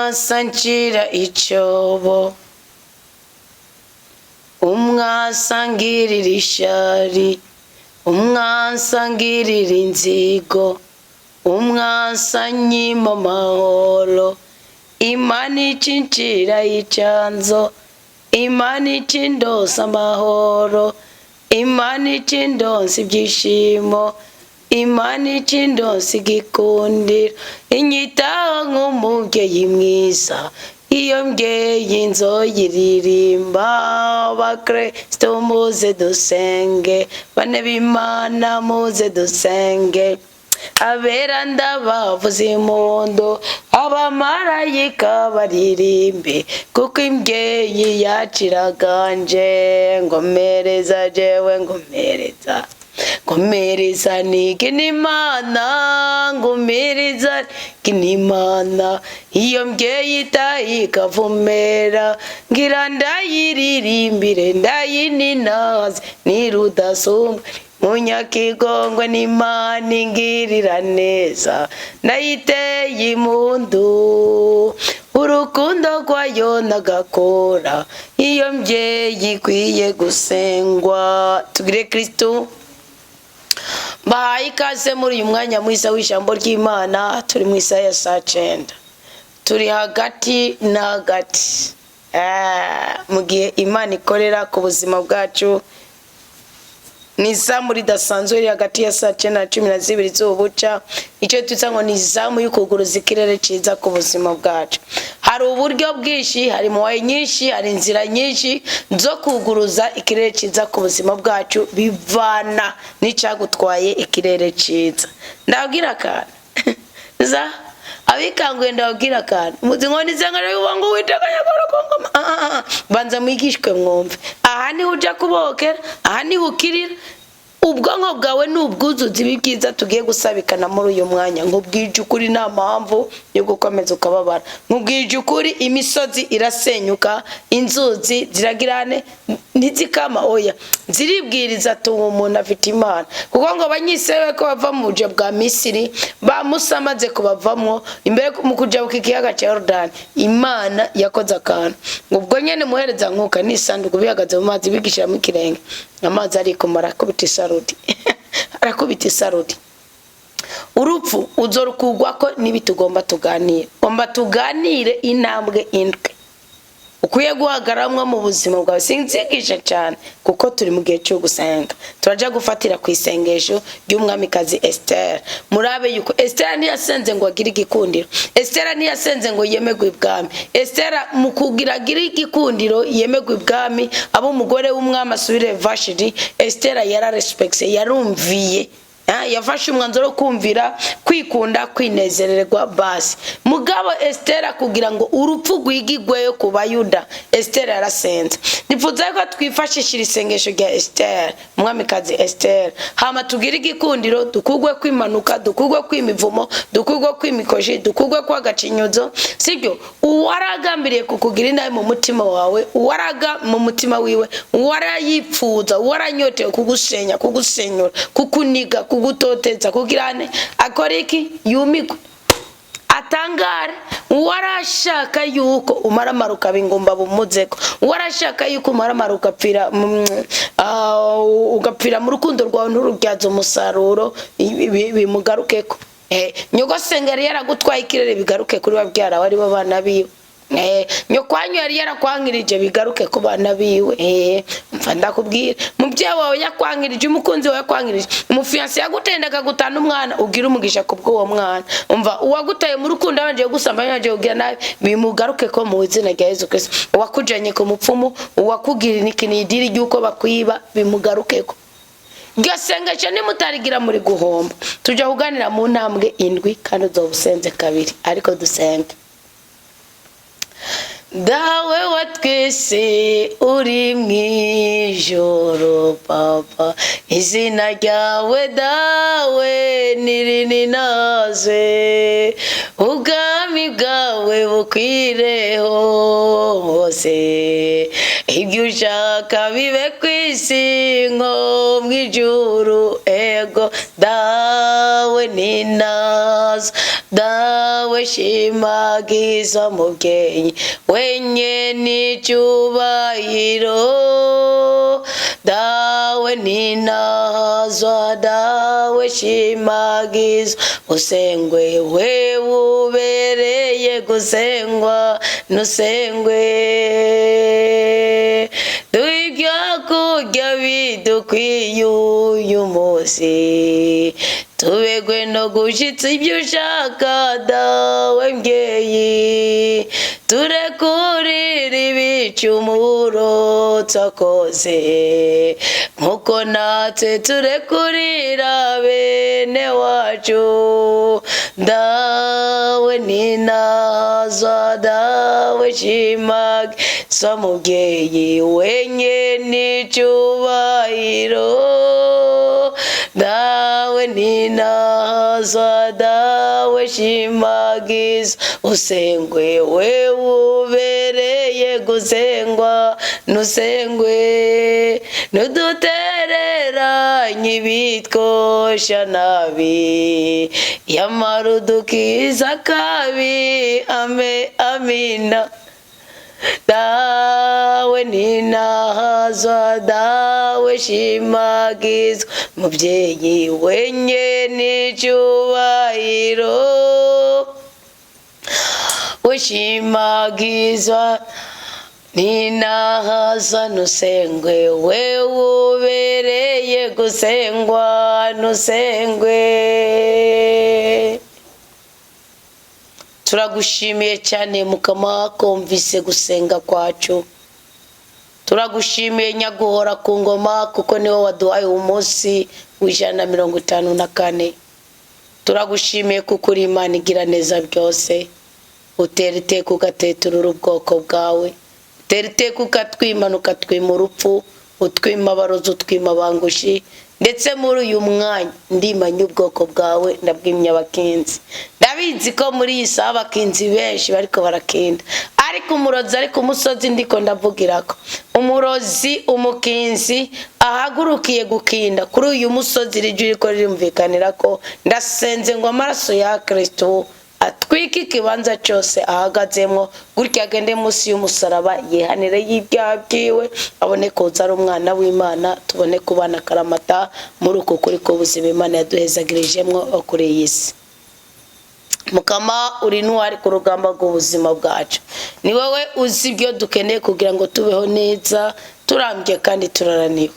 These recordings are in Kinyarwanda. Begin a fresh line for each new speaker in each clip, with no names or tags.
umwasangira icobo, umwasangirira ishari, umwasangirira inzigo, umwasanyima amahoro. Imana icinjira icanzo, Imana icindosa amahoro, Imana icindosa ibyishimo, Imana icindosa igikundiro. Inyitaho nk'umubyeyi mwiza, iyo mbyeyi nzoyiririmba. Abakristo muze dusenge, bane b'Imana muze dusenge. Abera ndabavuza impundu, abamarayika baririmbe, kuko imbyeyi yacu iraganje. Ngomereza jewe ngomereza, ngomereza nigina Imana, ngomereza nigina Imana. Iyo mbyeyi itahi ikavumera, ngira ndayiririmbire ndayininaze nirudasumbwa. Munyakigongwe n'Imana ingirira neza, ndayiteye impundu. Urukundo rwayo nagakora, iyo mbyeyi ikwiye gusengwa. Tugire Kristo. Bahaye ikaze muri uyu mwanya mwiza w'ijambo ry'Imana. Turi mu isaha ya saa 9, turi hagati na hagati mu gihe Imana ikorera ku buzima bwacu. Ni izamu ridasanzwe riri hagati ya saa 9 na 12 z'ubuca. Icyo twita ngo ni izamu y'ukuguruza ikirere cyiza ku buzima bwacu. Hari uburyo bwinshi, hari muwaye nyinshi, hari inzira nyinshi zo kuguruza ikirere cyiza ku buzima bwacu, bivana n'icyagutwaye ikirere cyiza. Ndabwira kana za abikanguye, ndabwira kana muzi ngo nizangara y'ubango witeganya korokongoma. Banza mwigishwe mwumve. Aha ni uja kubokera, aha ni ukirira. Ubwonko bwawe n'ubwuzuzi bibwiza tugiye gusabikana muri uyu mwanya. Nkubwije ukuri nta mpamvu yo gukomeza ukababara. Nkubwije ukuri imisozi irasenyuka, inzuzi ziragirane ntizikama oya, ziribwiriza tuwo umuntu afite Imana. Kuko ngo banyisewe ko bava mu buje bwa Misiri, ba Musa amaze kubavamwo imbere mu kujabuka ikiyaga cya Yordan, Imana yakoze akantu. Ubwo nyene muhereza nkuka n'isanduku bihagaze mu mazi bigishira mu kirenge, amazi ariko marakubita isarudi arakubita isarudi. Urupfu uzorukugwa ko nibitugomba tuganire. Omba tuganire intambwe indwe ukwiye guhagaramwa mu buzima bwawe. Sinzigisha cyane kuko turi mu gihe cyo gusenga. Turaja gufatira ku isengesho ry'umwamikazi Esther. Murabe yuko Esther ntiyasenze ngo agire igikundiro, Esther ntiyasenze ngo yemegwe ibwami. Esther mu kugira agire igikundiro yemegwe ibwami, abo umugore w'umwami asubire Vashti, Esther yararespecte, yarumviye, yafashe umwanzuro kumvira, kwikunda, kwinezererwa basi. Mugabo Esther kugira ngo urupfu rwigigweyo ku Bayuda, Esther yarasenze. Nifuza ko twifashishira isengesho rya Esther, umwamikazi Esther, hama tugira igikundiro, dukugwe kwimanuka, dukugwe kwimivumo, dukugwe kwimikoji, dukugwe kwa gacinyozo. Sibyo uwaragambiriye kukugira inaye mu mutima wawe, uwaraga mu mutima wiwe, uwarayipfuza, uwaranyotewe kugusenya, kugusenyura, kukuniga, kugutoteza, kugirane akora iki? Yumigwe, atangare. Warashaka yuko umaramara ukabingomba bumuzeko, warashaka yuko umaramara ugapfira ugapfira mu rukundo rwawe nturubyaza umusaruro bimugarukeko. Nyogosengeri yaragutwaye ikirere bigaruke kuri babyara wari babana biwe. Nyokwanyu yari yarakwangirije bigaruke ku bana biwe. Mfa ndakubwira mubyeyi wawe yakwangirije, umukunzi wawe yakwangirije, umufiance yagutendaga gutana umwana, ugira umugisha kubwo uwo mwana. Umva uwagutaye mu rukundo abanje gusamba yaje ugira nawe bimugaruke ko mu izina rya Yesu Kristo. Uwakujanye ku mupfumu, uwakugira nikinidiri ryuko bakwiba bimugaruke ko. Gasengesho nimutarigira muri guhomba. Tujya kuganira mu ntambwe indwi kandi uzobusenze kabiri, ariko dusenge. Dawe wa twese uri mwijoro papa, izina ryawe dawe nirininaze, ubwami bwawe bukwire hose, ibyo ushaka bibe kwisi nko mwijuru ego dawe ninaze. dawe shimagiza mubyeyi wenye n'icyubahiro, dawe ninahazwa, dawe shimagiza usengwe, we ubereye gusengwa nusengwe. Ibyo kurya bidukwiye uyu munsi, tubegwe no gushitsa ibyo ushaka dawe mbyeyi, turekurira ibicumuro twakoze, nkuko natwe turekurira bene wacu. Dawe ninahazwa, dawe shimagiza mubyeyi wenye n'icyubahiro, dawe ninahazwa, dawe shimagiza usengwe, we ubereye gusengwa nusengwe. Nudutereranye ibitwosha nabi, yamara udukiza kabi, amina. Dawe ninahazwa, dawe shimagizwa mubyeyi wenye n'icyubahiro, ushimagizwa ninahazwa nusengwe, we ubereye gusengwa nusengwe. Turagushimiye cyane Mukama kumvise gusenga kwacu, turagushimiye nyaguhora ku ngoma kuko niwe waduhaye umunsi w'154. Turagushimiye kuko uri Imana igira neza byose, utera iteka ugateturura ubwoko bwawe, utera iteka ukatwimana ukatwima urupfu, utwima abarozi utwima abangushi, ndetse muri uyu mwanya ndimanye ubwoko bwawe ndabwimye abakinzi. Ndabizi ko muri iyi saha abakinzi benshi bariko barakinda, ariko umurozi ari ku musozi ndiko ndavugirako. Umurozi umukinzi ahagurukiye gukinda kuri uyu musozi rijwi riko rirumvikanira ko ndasenze ngo amaraso ya Kristo atwike ikibanza cyose ahagazemo, gutya agende munsi y'umusaraba yihanire y'ibyaha byiwe, abone kuza ari umwana w'Imana, tubone kubana karamata muri uko kuri ko buzima Imana yaduhezagirijemwo kuri iyi si. Mukama uri ntwari ku rugamba rw'ubuzima bwacu, ni wowe uzi ibyo dukeneye kugira ngo tubeho neza, turambye kandi turaraniwe.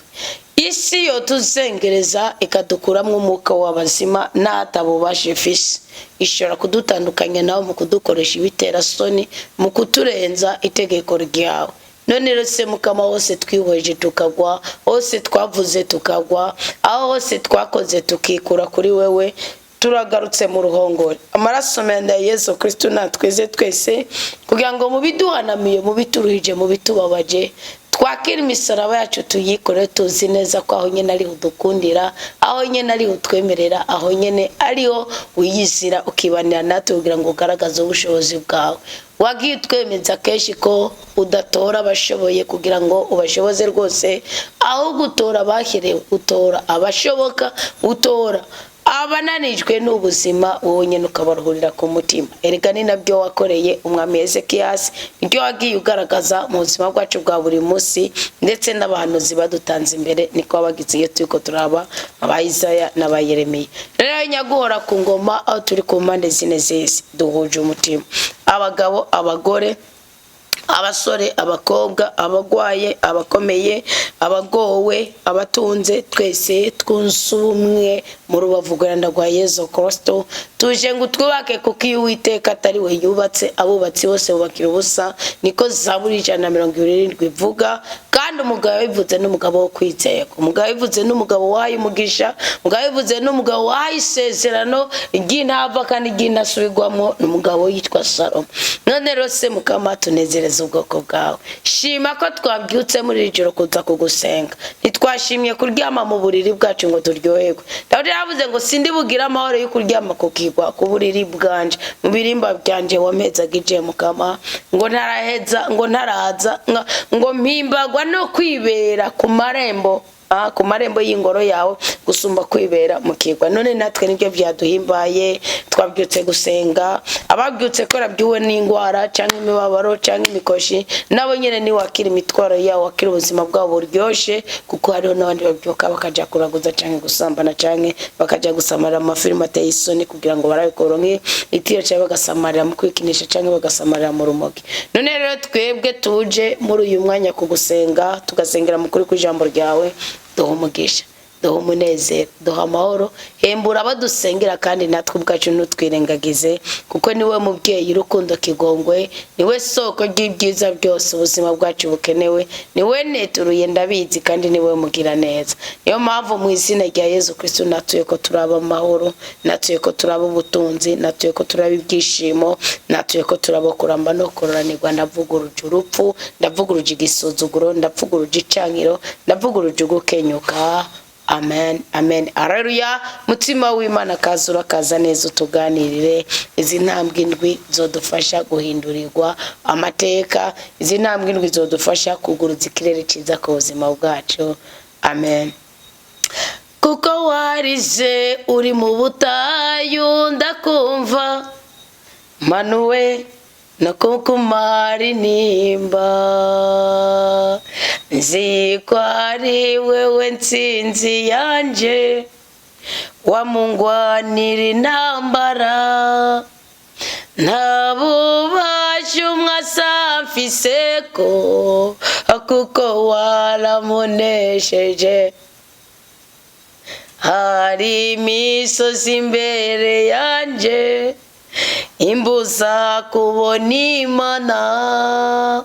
Isi yo tuzengereza ikadukuramo umwuka w'abazima n'atabubasha ifise, ishobora kudutandukanya nawe mu kudukoresha ibitera soni, mu kuturenza itegeko ryawe. None rese Mukama hose twihweje tukagwa, hose twavuze tukagwa, aho hose twakoze tukikura kuri wewe, turagarutse mu ruhongore. Amaraso menda ya Yesu Kristo natweze twese kugira ngo mu biduhanamiye, mu bituruhije, mu bitubabaje, twakira imisaraba yacu tuyikore tuzi neza ko aho nyene ari udukundira, aho nyene ari utwemerera, aho nyene ariho uyizira ukibanira natwe kugira ngo ugaragaze ubushobozi bwawe. Wagiye twemeza kenshi ko udatora abashoboye kugira ngo ubashoboze rwose, aho gutora baherewe, utora abashoboka, utora abananijwe n'ubuzima, wowe nyene ukabaruhurira ku mutima. Erega ni nabyo wakoreye umwami Ezekiyasi, ibyo wagiye ugaragaza mu buzima bwacu bwa buri munsi, ndetse n'abahanuzi badutanze imbere niko wabagize iyo turiko turaba aba Isaya n'aba Yeremiya. Rero nyaguhora ku ngoma, aho turi ku mpande zine z'isi, duhuje umutima, abagabo, abagore, abasore, abakobwa, abagwaye, abakomeye, abagowe, abatunze, twese twunze ubumwe mu rubavu rw'Rwanda rwa Yesu Kristo. Tuje ngo twubake kuko iyo Uwiteka atari we yubatse, abubatsi bose bubakira ubusa, niko Zaburi 127 ivuga. Kandi umugabo bivuze n'umugabo wo kwizera, umugabo bivuze n'umugabo wahaye umugisha, umugabo bivuze n'umugabo wahaye isezerano ry'intava kandi ry'intasubirwamo, n'umugabo yitwa Salomo. None rose Mukama tunezereza ubwoko bwawe, shima ko twabyutse muri ijoro kuza kugusenga, ntitwashimye kuryama mu buriri bwacu ngo turyoherwe. Dawidi yavuze ngo sindi bugira amahoro yo kuryama kukigwa ku buriri bwanje, mu birimba byanje wamezagije Mukama, ngo ntaraheza, ngo ntaraza, ngo mpimbagwa no kwibera ku marembo ku marembo y'ingoro yawe gusumba kwibera mu kigwa. None natwe nibyo byaduhimbaye, twabyutse gusenga. Ababyutse ko rabyuwe n'ingwara cyangwa imibabaro cyangwa imikoshi, nabo nyene ni wakira imitwaro yawo, wakira ubuzima bwabo buryoshe, kuko hariho n'abandi babyuka bakaja kuraguza cyangwa gusambana cyangwa bakaja gusamarira amafilime ateye isoni kugira ngo barabikoronke itiro cyangwa bagasamarira mu kwikinisha cyangwa bagasamarira mu rumogi. None rero twebwe tuje muri uyu mwanya kugusenga, tugasengera mukuri ku ijambo ryawe. Duha umugisha, duha umunezero, duha amahoro, hembura abadusengera kandi natwe ubwacu ntutwirengagize, kuko niwe mubyeyi urukundo kigongwe, niwe soko ry'ibyiza byose ubuzima bwacu bukenewe, niwe neturuye ndabizi kandi niwe mugira neza. Niyo mpamvu mu izina rya Yesu Kristo natuye ko turaba amahoro, natuye ko turaba ubutunzi, natuye ko turaba ibyishimo, natuye ko turaba kuramba no kororanirwa. Ndavuguruja urupfu, ndavuguruja igisuzuguro, ndavuguruja icankiro, ndavuguruja ugukenyuka. Amen, amen, haleluya. Mutima w'Imana kazura kaza neza utuganirire. Izi ntambwe indwi zodufasha guhindurirwa amateka, izi ntambwe indwi zodufasha kuguruza ikirere cyiza ku buzima bwacu. Amen. Kuko warize uri mu butayu ndakumva, manuwe no kukumara nimba, nzi ko ari wewe nsinzi yanje, wamungwanira intambara, nta bubasha umwasafise ko, kuko waramunesheje. Hari imisozi imbere yanje, imbuza kubona Imana,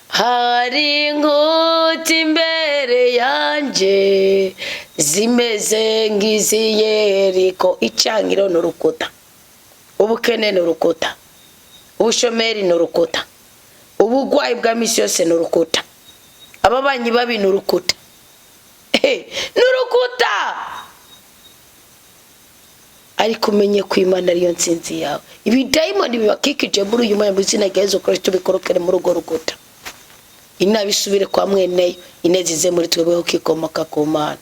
hari inkuta imbere yanje zimeze nk'izi Yeriko. Icankiro n'urukuta, ubukene n'urukuta, ubushomeri n'urukuta, ubugwayi bwa misi yose n'urukuta, ababanyi babi n'urukuta, n'urukuta. Ariko umenye ko Imana ariyo nsinzi yawe. Ibidayimoni bibakikije muri uyu mwanya mu izina rya Yesu Kristo bikorokere muri urwo rukuta. Inabisubire kwa mweneyo, inezize muri twebwe ukikomoka ku Mana.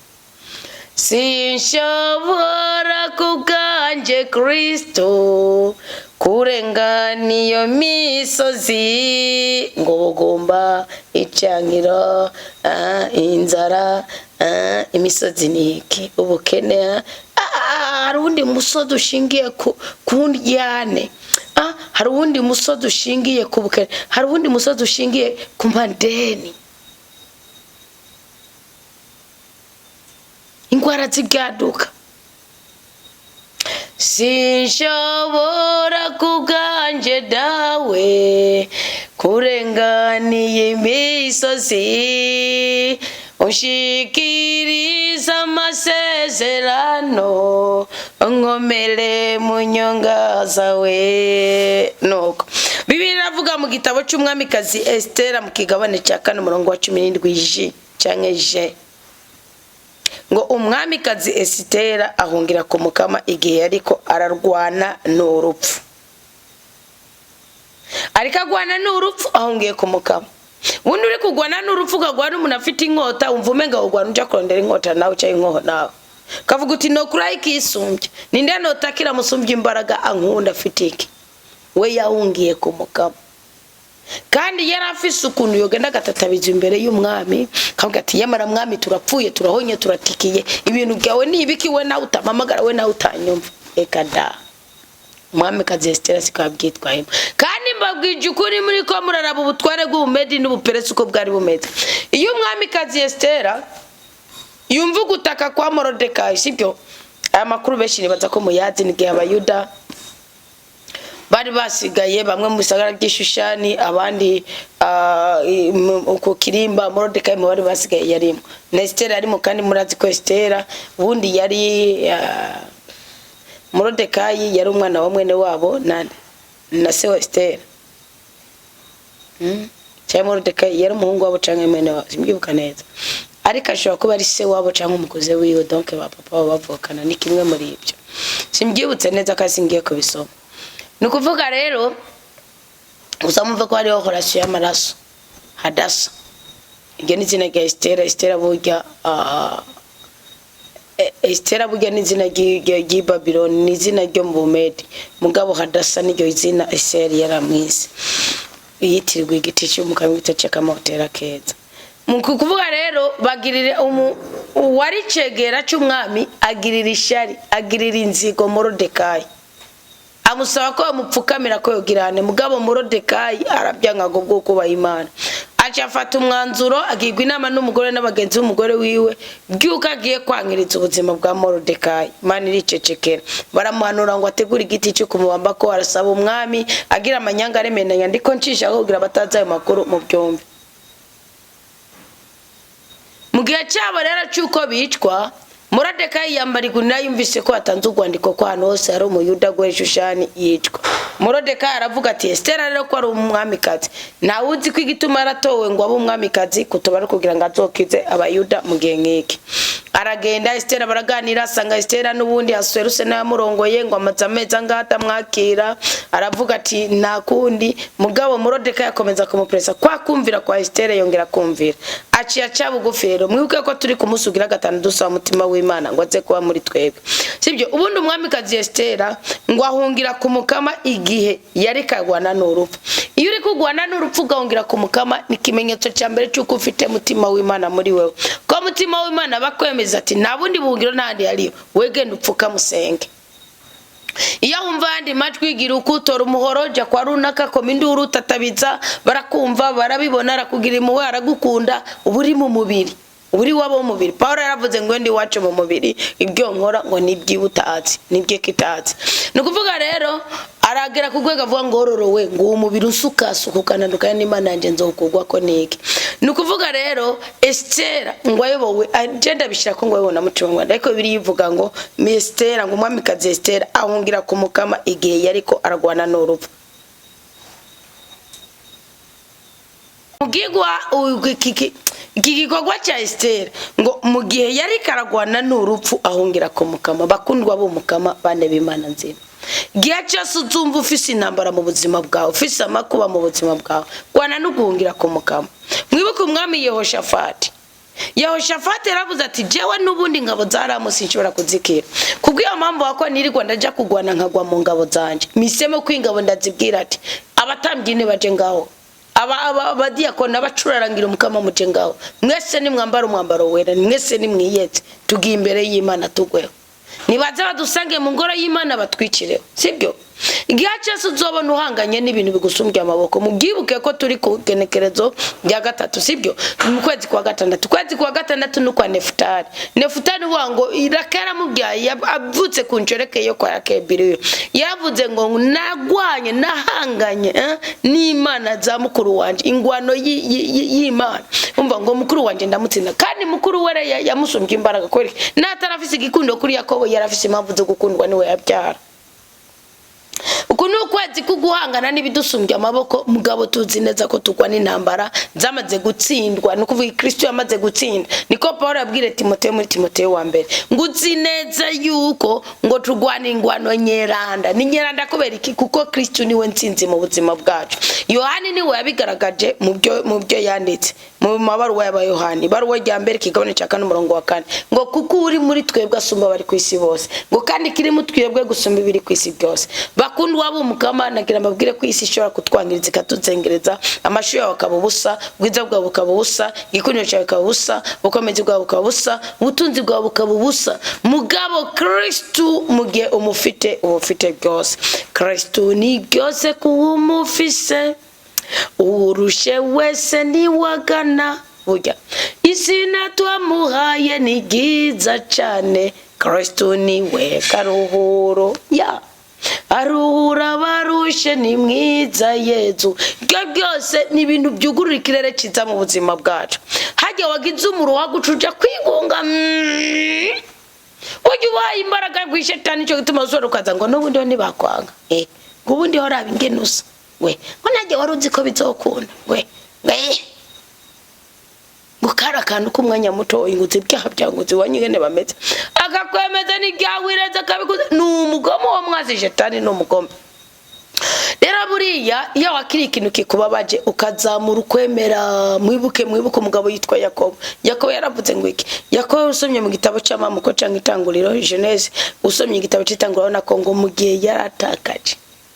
Sinshobora kubwanje Kristo kurengana iyo misozi, ngo bugomba icankiro, inzara, imisozi niki, ubukene. Hari undi musozi ushingiye ku ndyane, hari undi musozi ushingiye ku bukene, hari undi musozi ushingiye ku madeni, ingwara z'ibyaduka. Sinshobora kubwanje dawe kurengana iyi misozi, ushikiriza amasezerano, nkomere mu nyonga zawe. Nuko Bibiliya iravuga mu gitabo cy'umwamikazi Estera mu kigabane cya 4 umurongo wa 17 cyangwa je, ngo umwamikazi Estera ahungira ku Mukama igihe ariko ararwana n'urupfu. Ariko agwana n'urupfu ahungiye ku Mukama. Wundi uri kugwana n'urupfu kagwana umuntu afite inkota, umva umenga ugwana uja kurondera inkota nawe cyangwa inkoho nawe. Kavuga uti no kurayi kisumbye. Ninde notakira musumbye imbaraga ankunda afite iki? We yahungiye ku Mukama. Kandi yari afise ukuntu yogenda agatatabiza imbere y'umwami, kavuga ati yamara mwami turapfuye turahonye turatikiye, ibintu byawe ni ibiki we nawe utamamagara we nawe utanyumva. Eka da. Mwami kazi Estera sikabwitwayemo. Kandi mbabwije ukuri muri ko muraraba ubutware bw'ubumedi n'ubuperesi uko bwari bumeze. Iyo mwami kazi Estera yumva gutaka kwa Morodekayi, sibyo? Aya makuru benshi nibaza ko muyazi n'igihe abayuda bari basigaye bamwe mu bisagara by'Ishushani, abandi uko Kirimba. Morodekayi mu bari basigaye yarimo, na Estera arimo. Kandi murazi ko Estera ubundi yari Morodekayi yari umwana wa mwene wabo na se wa Estera. Cyangwa Morodekayi yari umuhungu wabo cyangwa mwene wabo, simbibuka neza. Ariko ashobora kuba ari se wabo cyangwa umukozi wiwe, donc ba papa bavukana, ni kimwe muri ibyo. Simbyibutse neza kasi ngiye kubisoma. Nukuvuga rero uzamumva ko hariho operasiyo y'amaraso Hadasa. iryo ni izina rya Estera burya Estera burya ni izina ry'i Babylon, ni izina ryo mu Bumedi, mugabo Hadasa niryo izina Esther yaramwise, yitirirwa igiti cy'umukara cy'akamotera keza. Mu kuvuga rero bagirire wari cegera cy'umwami agirira ishari, agirira inzigo Morodekayi, amusaba ko yamupfukamira ko yogirane, mugabo Morodekayi arabyanga ngo bwoko bayimana. Acha afata umwanzuro agirwa inama n'umugore n'abagenzi b'umugore wiwe byuko agiye kwankiriza ubuzima bwa Morodekayi. Imana iricecekera, baramuhanura ngo ategure igiti cyo kumubamba ko arasaba umwami agira amanyanga aremenanya, ndiko ncisha aho kugira bataza ayo makuru mu byombi. Mu gihe cyabo rero cyuko bicwa, Morodekayi yambariguna yumvise ko atanze urwandiko ko hano hose hari umuyuda gwe Shushani yicwa. Morodekayi aravuga ati Estera rero ko ari umwamikazi, nta wuzi ko igituma aratowe ngo abe umwamikazi kutobara kugira ngo azokize abayuda mu gihe nk'iki. Aragenda Estera baraganira, asanga Estera n'ubundi Asueruse n'amurongoye ngo amaze amezi angata mwakira. Aravuga ati nta kundi, mugabo Morodekayi akomeza kumupresa kwa kumvira kwa Estera, yongera kumvira aciye aca bugufi. Rero mwibuke ko turi kumusugira gatanu dusaba umutima w'Imana ngo aze kuba muri twebwe, sibyo? Ubundi umwamikazi Estera ngo ahungira ku mukama igihe yari kagwana n'urupfu. Iyo uri kugwana n'urupfu ugahungira ku mukama ni kimenyetso cya mbere cy'uko ufite umutima w'Imana muri wewe, ko umutima w'Imana bakwemeza ati nta bundi buhungiro n'ahandi hariyo, wegenda upfuka musenge. Iyo wumva andi majwi gira ukutora umuhoro jya kwa runaka koma induru utatabiza, barakumva barabibona, arakugira impuhwe, aragukunda, uburi mu mubiri, uburi wabo mu mubiri. Paulo yaravuze ngo ndi wacu mu mubiri, ibyo nkora ngo nibyibutazi nibye kitazi. Nukuvuga rero aragera kugwega avuga ngo ororowe ngo umubiri usukasukana ndukana n'Imana yanje nzokugwa ko niki. Nukuvuga rero Estera ngo ayobowe agenda bishira ko ngo yabona mutima wa, ariko biri yivuga ngo Estera ngo umwamikazi Estera ahungira ku mukama igihe yariko aragwana n'urupfu. Mugigwa iki gikorwa cya Estera ngo mu gihe yari karagwana n'urupfu ahungira ku mukama. Bakundwa bo mukama bane b'Imana nzima, gihe cyose uzumva ufise intambara mu buzima bwawe, ufise amakuba mu buzima bwawe, gwana no guhungira ku mukama. Mwibuke umwami Yehoshafati. Yehoshafati yaravuze ati jewe n'ubundi ngabo zaramu sinshobora kuzikira, kubwiyo mpamvu wako nirirwa ndaja kugwana nkagwa mu ngabo zanje, misemo kwingabo ndazibwira ati abatambyi ne baje ngaho, abadiyakoni abacurarangira umukama muje ngaho, mwese ni mwambara umwambaro wera, mwese ni mwiyetse, tugiye imbere y'Imana tugweho, nibaza badusange mu ngoro y'Imana batwicireho, sibyo? Igihe cyose uzobona uhanganye n'ibintu bigusumbya amaboko, mubyibuke ko turi ku genekerezo rya gatatu, sibyo? Mu kwezi kwa gatandatu, kwezi kwa gatandatu n'ukwa Nefutali. Nefutali wango irakera mubyaye avutse ku ncoreke yo kwa Yakebiri, yavuze ngo nagwanye nahanganye n'Imana za mukuru wanje, ingwano y'Imana. Umva ngo mukuru wanje ndamutsinda, kandi mukuru were yamusumbye imbaraga kweri, natarafise igikundo kuri Yakobo yarafise impamvu zo gukundwa niwe yabyara. Ukuno kwezi kuguhangana n'ibidusumbya amaboko, mugabo tuzi neza ko tugwa n'intambara zamaze gutsindwa, no kuvuga Kristo yamaze gutsinda. Niko Paulo yabwire Timoteyo muri Timoteyo wa mbere ngo uzi neza yuko ngo tugwana ingwano nyeranda. Ni nyeranda kubera iki? Kuko Kristo niwe ntsinzi mu buzima bwacu. Yohani niwe yabigaragaje mu byo yanditse mu mabaruwa y'aba Yohani, baruwa ya mbere kigabane cya 4 umurongo wa 4, ngo kuko uri muri twebwe asumba bari ku isi bose, ngo kandi kiri mu twebwe gusumba ibiri ku isi byose. Bakundwa bo mukama, nagira mbabwire ko isi ishobora kutwangiriza ikatuzengereza, amashu yawe akabubusa, bwiza bwawe bukabubusa, igikuniro cyawe kabubusa, ukomezi bwawe bukabubusa, ubutunzi bwawe bukabubusa, mugabo Kristo mugihe umufite ubufite byose. Kristo ni byose kuwumufise, urushe wese ni wagana burya izina twamuhaye ni giza cyane. Kristo ni we karuhuro ya aruhura barushe, ni mwiza Yezu. Ibyo byose ni ibintu byugurura ikirere cyiza mu buzima bwacu. Hajya wagize umuruha gucuja kwigunga, ujye ubaye imbaraga rw'ishetani, cyo gituma uzora ukaza ngo n'ubundi ho nibakwanga ubundi ho rabi ingenusa we ngo najye waruzi ko bizokunda we gukara kantu kumwanya muto inguze ibyaha byanguze wanyigene bameze akakwemeza ni ryawireza kabikuze. Ni umugomo wo mwazi shetani, no mugome. rero buriya iyo wakiri ikintu kikubabaje ukazamura ukwemera. Mwibuke umugabo yitwa Yakobo yaravuze ngo iki. Yakobo usomye mu gitabo cy'amamuko cyangwa Itanguriro Genese, usomye igitabo cy'Itanguriro na Kongo mu gihe yaratakaje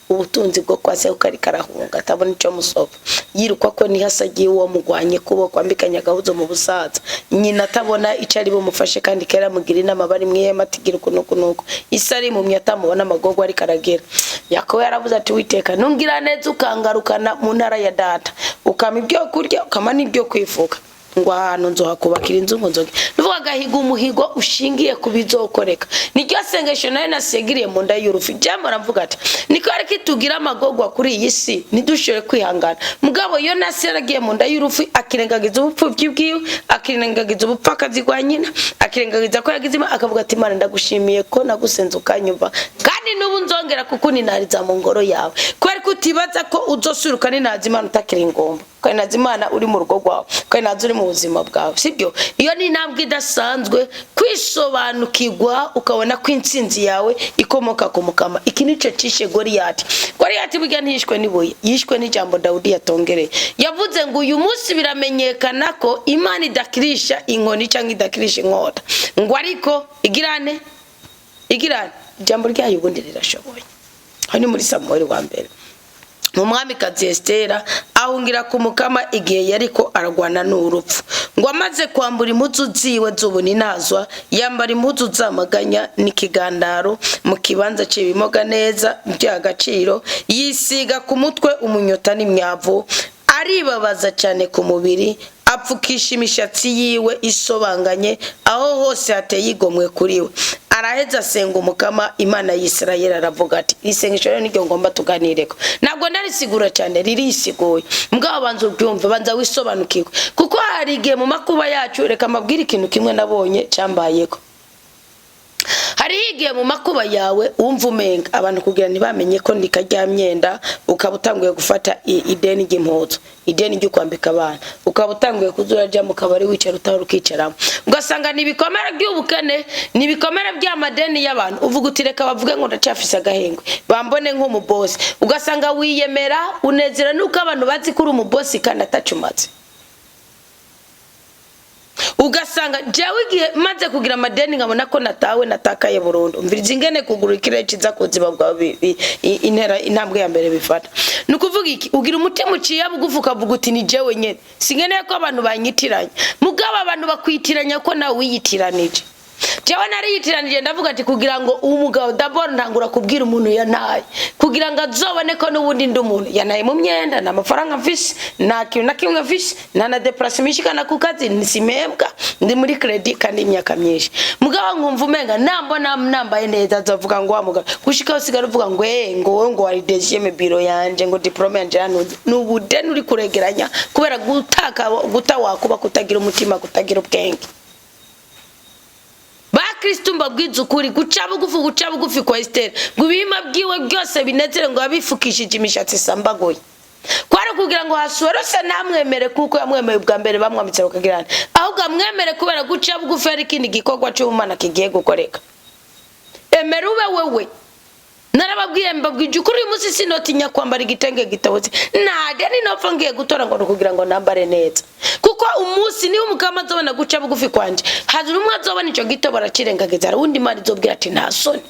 ubutunzi bwo kwase ukari karahunga atabona icyo musoba, yiruka ko nihasagiye uwo mugwanye kubo kwambikanya gahuzo mu busaza, nyina atabona icyo ari bumufashe kandi kera mugira inama bari mwihema atigira kunuko isari mu myatamubona amagogo ari karagera. Yakobo yaravuze ati witeka ntungira neza ukangarukana mu ntara ya data, ukama ibyo kurya ukama n'ibyo kwifuka, ngo ahantu nzohakubakira inzu ngo nzoge nuvuga gahiga umuhigo ushingiye kubizokoreka. Niryo sengesho nayo nasegiriye mu nda y'urufi. Jambo ramvuga ati niko ariko tugira amagogwa kuri iyi si nidushore kwihangana. Mugabo yo naseragiye mu nda y'urufi akirengagiza ubupfubyi bwiwe, akirengagiza ubupfakazi bwa nyina, akirengagiza ko yagizima, akavuga ati Imana ndagushimiye ko nagusenze ukanyumva kandi nubu nzongera kukuninariza mu ngoro yawe. Kwari kutibaza ko uzosuruka ninazimana utakiri ingomba, kandi nazimana uri mu rugo rwawe, kandi nazo uri mu buzima bwawe, sibyo? Iyo ni intambwe idasanzwe kwisobanukirwa ukabona ko intsinzi yawe ikomoka ku Mukama. Iki nico cishe Goliyati burya ntishwe n'ibuye, yishwe n'ijambo Dawudi yatongereye. Yavuze ngo uyu munsi biramenyekana ko Imana idakirisha inkoni cyangwa idakirisha inkota, ngo ariko igirane ijambo ryayo ubundi rirashoboye. Hani muri Samuel wa mbere umwamikazi Estera ahungira ku Mukama igihe yariko aragwana n'urupfu, ngo amaze kwambura impuzu ziwe z'ubuninazwa yambara impuzu zamaganya n'ikigandaro mu kibanza c'ibimoga neza by'agaciro, yisiga ku mutwe umunyota n'imyavu, aribabaza cyane ku mubiri, apfukisha imishatsi yiwe isobanganye aho hose hateye igomwe kuri we. Araheza asenga Umukama Imana y'Isirayeli, aravuga ati isengesho rero niryo ngomba tuganireko. Ntabwo ndarisigura cyane, ririsiguye mugabo banza ubyumve, banza wisobanukirwe, kuko hari igihe mu makuba yacu, reka mabwire ikintu kimwe nabonye cyambayeko. Hari igihe mu makuba yawe wumva umenga abantu kugira ntibamenye ko ndikajya myenda, ukaba utanguye gufata ideni ry'impuzu, ideni ryo kwambika abana, ukaba utanguye kuzuraja mu kabari wicara utarukicaramo, ugasanga nibikomera by'ubukene, nibikomera by'amadeni y'abantu, uvuga uti reka bavuge ngo ndacafise agahengwe bambone nk'umubosi, ugasanga wiyemera unezera nuko abantu bazi kuri umubosi kandi atacumatse. Ugasanga jewe igihe maze kugira amadeni nkabona ko natakaye burundu, mviriza ingene kugura ikirechi za kuziba bwawe intera intambwe ya mbere bifata. Nukuvuga iki, ugira umutima uciye bugufi ukavuga uti ni jewe nyene, singene ko abantu banyitiranya, mugabo abantu bakwitiranya ko nawe wiyitiranije. Jewe nariyitiranije ndavuga ati kugira ngo umugabo d'abord ntangura kubwira umuntu yantaye, kugira ngo azobone ko n'ubundi ndi umuntu yanaye mu myenda na mafaranga mfise, na kintu na kimwe mfise, na déplacement ishikana ku kazi nisimebwa, ndi muri credit kandi imyaka myinshi. Mugabo nkumva umenga nambona nambaye neza azavuga ngo wa mugabo gushika usigara uvuga ngo ngo wari deuxième bureau yanje, ngo diplome yanje n'ubudeni uri kuregeranya kubera gutawakuba kutagira umutima, kutagira ubwenge. Kristo mbabwiza ukuri guca bugufi kwa Esther, gubima bwiwe byose binezere ngo abifukishije imishatsi sambagoye, kwari kugira ngo hasorose namwemere kuko yamwemeye bwa mbere bamwamitse bakagirana, ahubwo amwemere kubera guca bugufi ari kindi gikorwa cy'Imana kigiye gukoreka. Emera ube wewe. Narababwiye mbabwije ukuri uyu munsi sinotinya kwambara igitenge gitabutse, nade ninopfa ngiye gutora ngo kugira ngo nambare neza, kuko umunsi ni Umukama azobona guca bugufi kwanje, hazura umwe azobona ico gito baracirengagiza, undi Imana izobwira ati nta soni,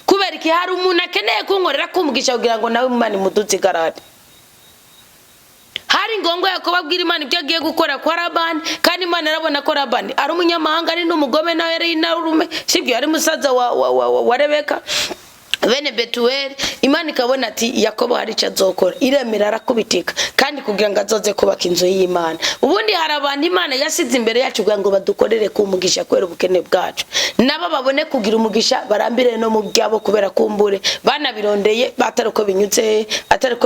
kubera iki hari umuntu akeneye kunkorera kumugisha kugira ngo nawe Imana imuduze garade. Hari ngombwa Yakobo abwira Imana ibyo agiye gukora kwa Labani, kandi Imana arabona ko Labani ari umunyamahanga, ari n'umugome nawe yari inarume, sibyo yari musaza wa Rebeka bene Betuel. Imana ikabona ati Yakobo hari icyo azokora, iremera arakubitika kandi kugira ngo azoze kubaka inzu y'Imana. Ubundi hari abantu Imana yasize imbere yacu kugira ngo badukorere ku mugisha kwera ubukene bwacu, nabo babone kugira umugisha, barambire no mu byabo kubera kumbure banabirondeye bataruko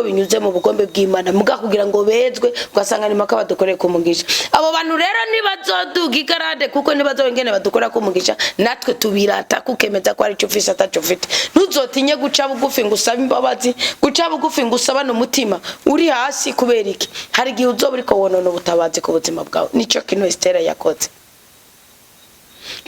binyuze mu bugombe bw'Imana, muga kugira ngo bezwe ugasanga ni maka badukorere ku mugisha. Abo bantu rero nibazoduga igarade, kuko nibazongene badukora ku mugisha, natwe tubirata kukemeza ko ari cyo ufise ataco ufite. Ntuzotinye guca bugufi ngo usabe imbabazi, guca bugufi ngo usabane umutima uri hasi, kubera iki hari gihe uzoba uriko wonona ubutabazi ku buzima bwawe. Nico kintu Esther yakoze.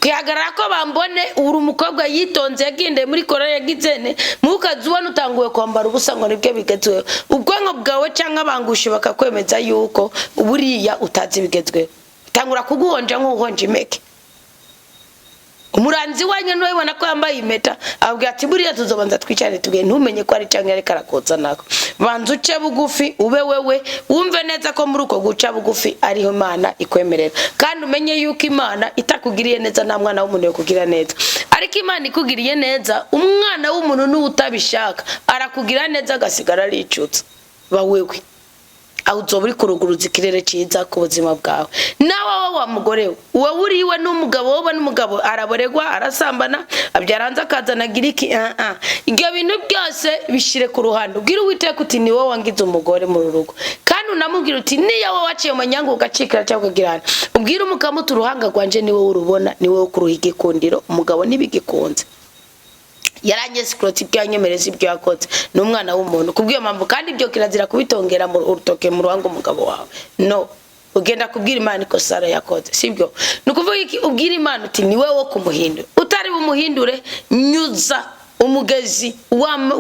kwihagarara ko bambone uri umukobwa yitonze yagendeye muri korari yagizene mukazubona utanguye kwambara ubusa ngo nibyo bigezweho ubwonko bwawe cyangwa abangushe bakakwemeza yuko buriya utazi bigezweho tangura kuguhonja nk'uhonje imeke umuranzi wanyu no ibona ko yambaye impeta abwira ati buriya tuzobanza twicane tugiye ntumenye ko ari cyangwa ari karakoza nako banza uce bugufi ube wewe wumve neza ko muri uko guca bugufi ariho Imana ikwemerera kandi umenye yuko Imana itakugiriye neza nta mwana w'umuntu yo kugira neza ariko Imana ikugiriye neza umwana w'umuntu n'utabishaka arakugira neza agasigara ari icutse ba wewe aho uzoburi kuruguruza ikirere ciza ku buzima bwawe nawe wa mugore we uriwe n'umugabo wowe n'umugabo araboregwa arasambana abyaranza akazana giriki ibyo bintu byose bishire ku ruhande ubwira Uwiteka uti ni wowe wangize umugore mu rugo kandi unamubwira uti niyo wowe waciye mu nyango ugacikira cyangwa kugirana ubwira umukamutu uruhanga rwanje ni wowe urubona ni wowe kuruhiga ikundiro umugabo nibigikunze yaranye sikroti byanyemereza ibyo yakoze n'umwana w'umuntu kubwiyo mpamvu kandi ibyo kirazira kubitongera mu urutoke mu ruhango umugabo wawe no ugenda kubwira Imana ko Sara yakoze sibyo nukuvuga iki ubwira Imana uti ni wewe wo kumuhindura utari bumuhindure nyuza umugezi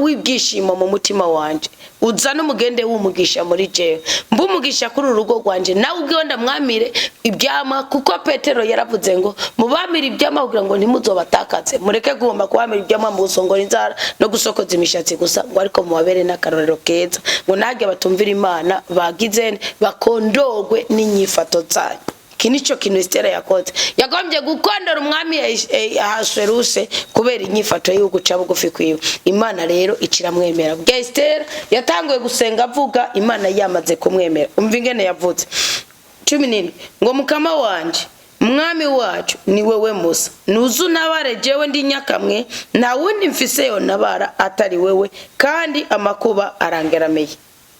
w'ibyishimo mu mutima wanje uzana umugende w'umugisha muri jewe mbumugisha kuri urugo rwanje nawe ubwo ndamwamire ibyama kuko Petero yaravuze ngo mubamire ibyama kugira ngo ntimuzobatakaze mureke guhomba kuhamira ibyama mu gusongora inzara no gusokoza imishatsi gusa ngo ariko mubabere n'akarorero keza ngo nage batumvira Imana bagize bakondogwe n'inyifato zayo kinicho kintu Esther yakoze yagombye gukondora umwami Ahasueruse kubera inyifato yo guca bugufi kwiwe Imana rero ikiramwemera bwa Esther yatanguye gusenga avuga Imana yamaze kumwemera umva ingene yavuze 17 ngo mukama wanje mwami wacu ni wewe Musa nuzu nabare jewe ndi nyakamwe nta wundi mfise yo nabara atari wewe kandi amakuba arangerameye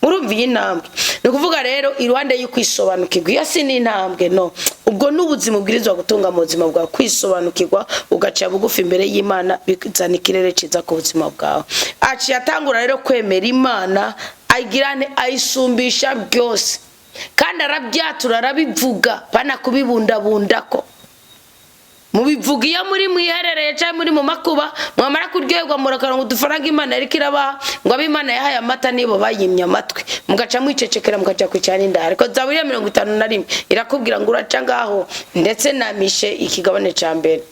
urumva intambwe no kuvuga rero iruhande y'ukwisobanukirwa yasi ni intambwe no ubwo n'ubuzima bwirizwa gutunga mu buzima bwa kwisobanukirwa ugaca bugufi imbere y'Imana bizana ikirere ciza ku buzima bwawe aci yatangura rero kwemera Imana ayigirane ayisumbisha byose kandi arabyatura arabivuga bana kubibundabundako mubivugiye muri mwiherereye cyangwa muri mu makuba mwamara kuryoherwa murakarongo dufaranga Imana ariko iraba ngo ab'Imana yahaye amata nibo bayimye amatwi mugaca mwicecekera mugaca kwicana indara ariko Zaburi ya 51 irakubwira ngo uraca ngaho ndetse namishe ikigabane ca mbere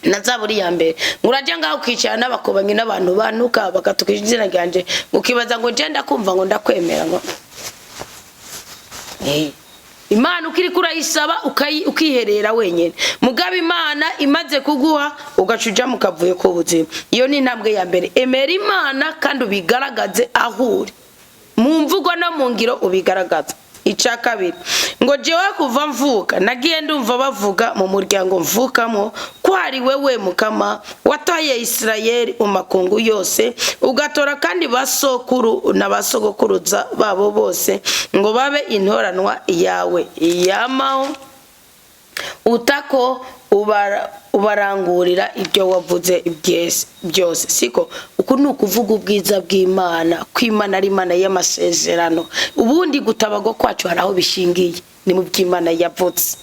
na Zaburi ya mbere nguraje ngaho kwicana n'abakobanyi n'abantu banuka bakatukije izina ryanje ukibaza ngo je ndakumva ngo ndakwemera ngo Imana ukiri kurayisaba ukiherera wenyene mugabe Imana imaze kuguha ugacuja mukavuye ku buzima iyo ni intambwe ya mbere emera Imana kandi ubigaragaze ahuri mu mvugo no mu ngiro ubigaragaza ica kabiri ngo jewe kuva mvuka nagiye ndumva bavuga mu muryango mvukamo ko ari wewe mukama wataye Isirayeli umakungu yose ugatora kandi basokuru n'abasogokuruza babo bose ngo babe intoranwa yawe yamaho utako ubarangurira ibyo wavuze byose siko uku nukuvuga ubwiza bw'Imana kw'Imana ari Imana y'amasezerano ubundi gutabago kwacu haraho bishingiye ni mu by'Imana yavutse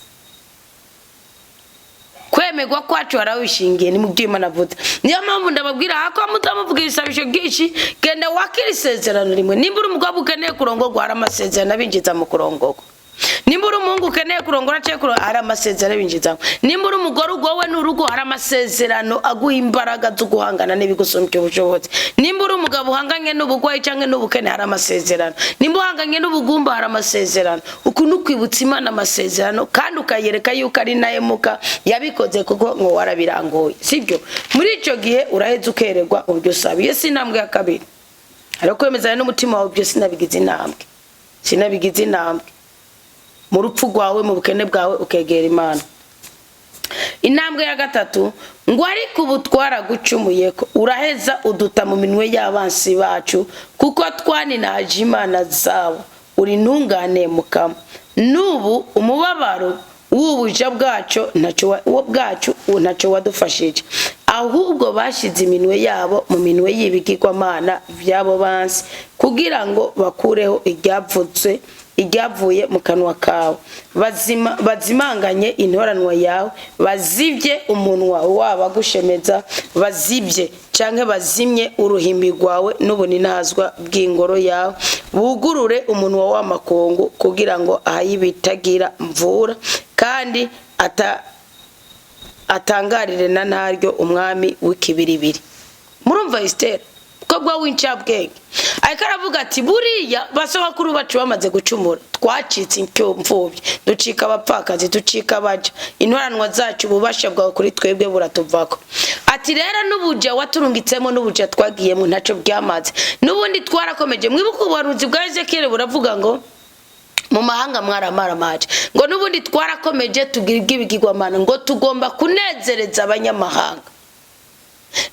kwemegwa kwacu haraho bishingiye ni mu by'Imana yavutse niyo mpamvu ndababwira hako mutamuvuga ibisabisho bwinshi genda wakira isezerano rimwe nimbura umugabo ukeneye kurongorwa hari amasezerano abinjiza mu kurongorwa nimbura umungu ukeneye kurongora cyekuru hari amasezerano binjiza nimbura umugore ugowe n'urugo hari amasezerano aguha imbaraga zo guhangana n'ibigusumbye ubushobozi nimbura umugabo uhanganye n'ubugwayi cyangwa n'ubukene hari amasezerano nimbura uhanganye n'ubugumba hari amasezerano uku nukwibutsa Imana amasezerano kandi ukayereka yuko ari nayemuka yabikoze kuko ngo warabirangoye sibyo muri ico gihe uraheze ukererwa ubyo usabiye sinambwe ya kabiri ariko kwemezana n'umutima wawe byo sinabigize intambwe mu rupfu rwawe mu bukene bwawe ukegera Imana intambwe ya gatatu ngo ariko ubutwara gucumuye ko uraheza uduta mu minwe y'abansi bacu kuko twaninaje Imana zabo uri ntungane mukama nubu umubabaro w'ubuja bwacu ntacyo wadufashije ahubwo bashize iminwe yabo mu minwe y'ibigirwamana byabo bansi kugira ngo bakureho iryavutse iryavuye mu kanwa kawe, bazimanganye intoranwa yawe, bazibye umunwa wabagushemeza, bazibye canke bazimye uruhimbi rwawe n'ubuninazwa bw'ingoro yawe, bugurure umunwa w'amakungu kugira ngo ahayibitagira mvura, kandi atangarire na ntaryo umwami w'ikibiribiri. Murumva Esther ko bwa w'incabwenge ariko aravuga ati buriya basabakuru bacu bamaze gucumura, twacitse imfubyi, ducika abapfakazi, ducika abaja, intoranwa zacu ububasha bwawe kuri twebwe buratuvako. Ati rero n'ubuja waturungitsemo n'ubuja twagiyemo ntaco byamaze, n'ubundi twarakomeje. Mwibuka ubuhanuzi bwa Ezekiel buravuga ngo mu mahanga mwaramaramaje, ngo n'ubundi twarakomeje tugira ibigirwamana, ngo tugomba kunezereza abanyamahanga.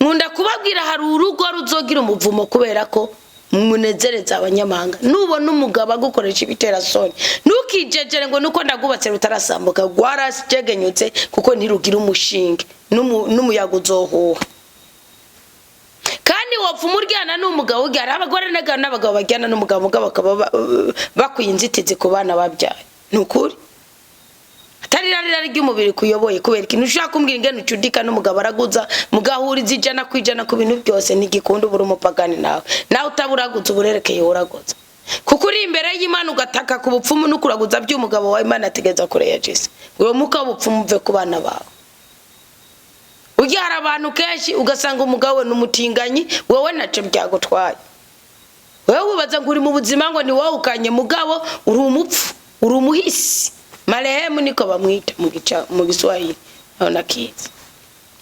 Nkunda kubabwira hari urugo ruzogira umuvumo kubera ko munezereza abanyamahanga. Nubona umugabo agukoresha ibitera soni, ntukijejere ngo nuko ndagubatse rutarasambuka, rwarasjegenyutse kuko ntirugira umushinge n'umuyaga uzohuha. Kandi wopfa umuryana n'umugabo ugara, abagore n'abagabo bajyana n'umugabo bakaba bakwiye inzitizi ku bana babyaye. Nukuri tarirarira ry'umubiri kuyoboye kubera ikintu ushaka kumbwira ingene ucudika n'umugabo araguza mugahuriza ijana kwijana ku bintu byose ntigikunda ubura umupagani nawe utaburaguza uburerekeye uraguza, kuko uri imbere y'Imana ugataka ku bupfumu n'ukuraguza by'umugabo wa Imana ategeza kure ya Yesu, ngo muka bupfumu mve ku bana bawe. Ujyara abantu kenshi ugasanga umugabo n'umutinganyi, wowe naco byagutwaye. Wewe ubaza ngo uri mu buzima ngo ni wowe ukanye, mugabo uri umupfu, uri umuhisi. Marehemu niko bamwita mu Giswahili abona kizi,